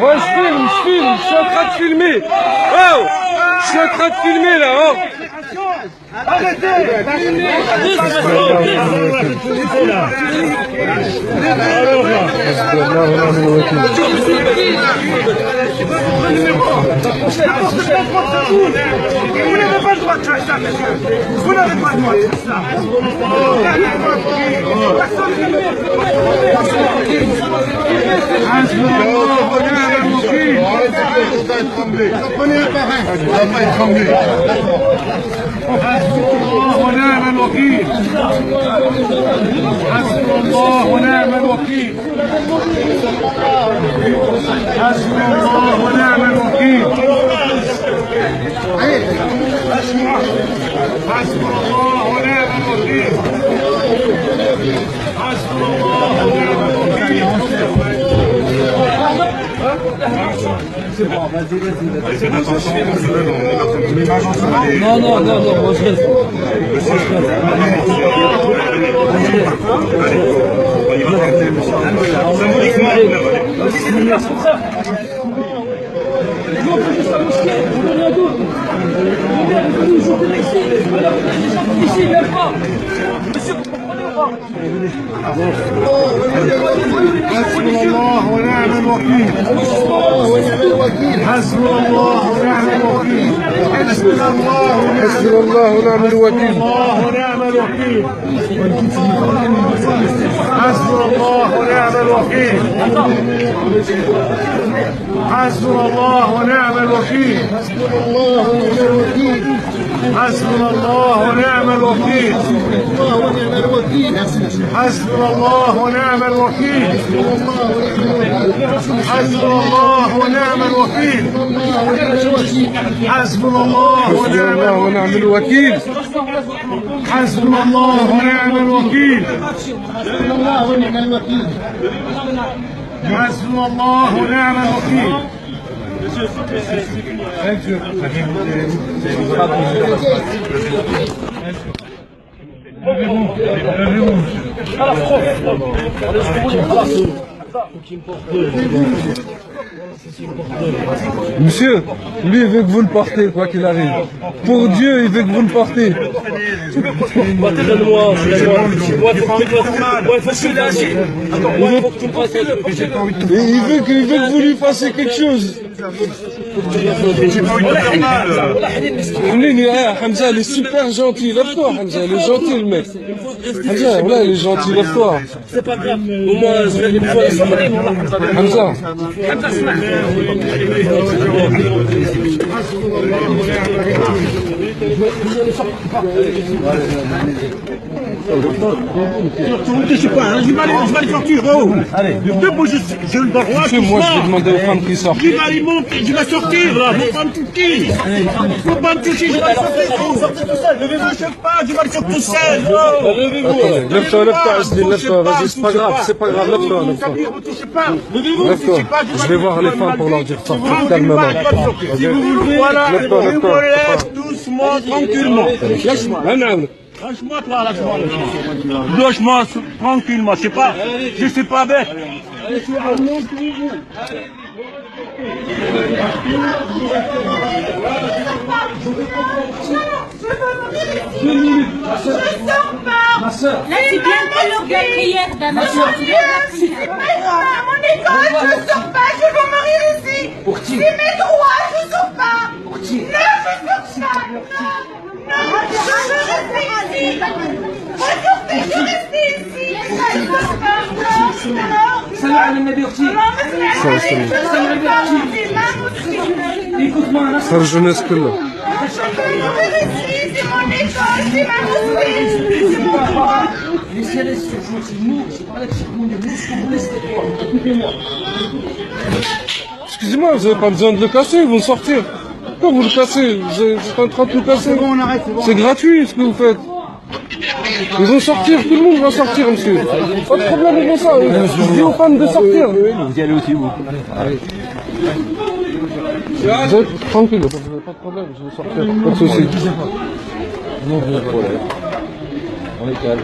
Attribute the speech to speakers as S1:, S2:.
S1: Ouais, je filme, je suis en train de filmer. Oh, je suis en train de filmer là, oh.
S2: Vous n'avez pas le droit de faire ça, monsieur. Vous n'avez pas le droit de faire ça. Prenez l'appareil. On va pas être tremblé. ونعم الوكيل حسبنا الله ونعم الوكيل حسبنا الله ونعم الوكيل حسبنا الله ونعم الوكيل حسبنا الله ونعم الوكيل
S1: Non, non, non, non, moi je reste.
S2: حسبنا الله ونعم الوكيل حسبنا الله ونعم الوكيل حسبنا الله ونعم الوكيل ونعم الوكيل حسبنا الله ونعم الوكيل حسبنا الله ونعم الوكيل حسبنا الله ونعم الوكيل حسبنا الله ونعم الوكيل حسبنا الله ونعم الوكيل حسبنا الله ونعم الوكيل حسبنا الله ونعم الوكيل حسبنا الله ونعم الوكيل حسبنا الله ونعم الوكيل
S1: Monsieur, lui il veut que vous le portez, quoi qu'il arrive. Pour Dieu, il veut que vous le portez. Il veut que vous lui fassiez quelque chose. Hamza, il est super gentil. Lève-toi, Hamza, il est gentil le mec. Hamza, voilà, il est gentil, lève-toi.
S3: C'est pas grave, au moins je vais une fois.
S1: Hamza.
S2: Je sais pas, je vais aller sortir. Allez, debout, je le droit.
S1: Moi, je vais demander aux femmes qui sortent.
S2: Je vais sortir là, faut pas me toucher. Faut pas me toucher, je vais sortir tout seul. Levez-vous, je sais pas, je vais sortir tout seul.
S1: Lève-toi, lève-toi, Asli, lève-toi, vas-y, c'est pas grave, lève-toi, lève-toi. Je vais voir les femmes pour leur dire sortir calmement.
S2: Si vous voulez, voilà, je me lève doucement, tranquillement. Lâche-moi. Lâche-moi, toi, lâche-moi. Lâche-moi, tranquillement, je sais pas bête. Je suis à mon niveau.
S4: Je sors pas.
S5: Là, c'est bientôt l'heure de la prière, dame.
S4: C'est à mon école, je sors pas, je vais mourir ici. C'est mes droits, je sors pas. Non, je sors pas. Non, je veux rester ici. Ressortez, je veux rester ici. Je sors pas.
S3: Salut à النبي اختي. Écoute-moi, là.
S1: Ça, jeunesse que là.
S4: C'est mon école, c'est ma mosquée, c'est mon droit.
S3: Laissez-les sur nous, j'ai parlé de ce monde, vous laissez-moi, écoutez-moi.
S1: Excusez-moi, vous n'avez pas besoin de le casser, ils vont sortir. Pourquoi vous le cassez? Vous êtes en train de tout casser.
S2: C'est bon, on arrête, c'est bon.
S1: C'est gratuit ce que vous faites. Ils vont sortir, tout le monde va sortir, monsieur. Pas de problème, ils vont sortir. Je dis aux femmes de sortir.
S3: Vous y allez aussi, vous.
S1: Vous êtes tranquille, pas de problème, je vais sortir. Pas de soucis. Non, pas de problème. On est calme.